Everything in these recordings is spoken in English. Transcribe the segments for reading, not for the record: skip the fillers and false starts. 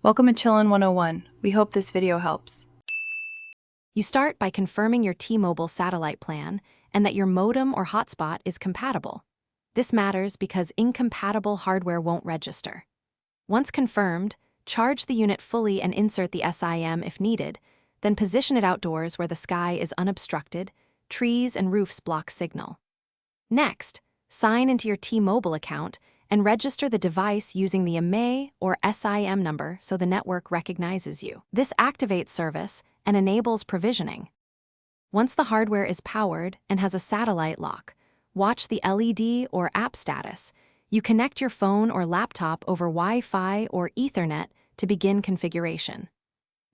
Welcome to Chillin' 101. We hope this video helps. You start by confirming your T-Mobile satellite plan and that your modem or hotspot is compatible. This matters because incompatible hardware won't register. Once confirmed, charge the unit fully and insert the SIM if needed, then position it outdoors where the sky is unobstructed, trees and roofs block signal. Next, sign into your T-Mobile account and register the device using the IMEI or SIM number so the network recognizes you. This activates service and enables provisioning. Once the hardware is powered and has a satellite lock, watch the LED or app status. You connect your phone or laptop over Wi-Fi or Ethernet to begin configuration.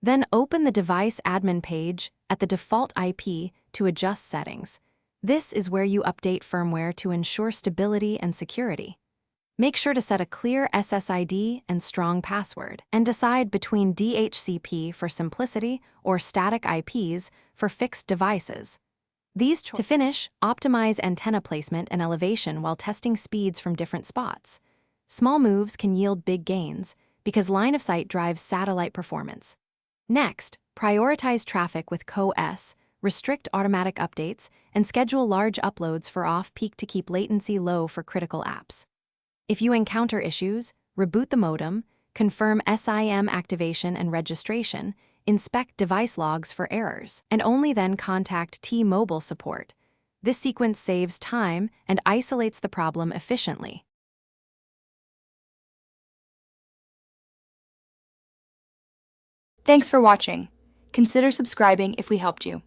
Then open the device admin page at the default IP to adjust settings. This is where you update firmware to ensure stability and security. Make sure to set a clear SSID and strong password, and decide between DHCP for simplicity or static IPs for fixed devices. To finish, optimize antenna placement and elevation while testing speeds from different spots. Small moves can yield big gains because line of sight drives satellite performance. Next, prioritize traffic with CoS, restrict automatic updates, and schedule large uploads for off-peak to keep latency low for critical apps. If you encounter issues, reboot the modem, confirm SIM activation and registration, inspect device logs for errors, and only then contact T-Mobile support. This sequence saves time and isolates the problem efficiently. Thanks for watching. Consider subscribing if we helped you.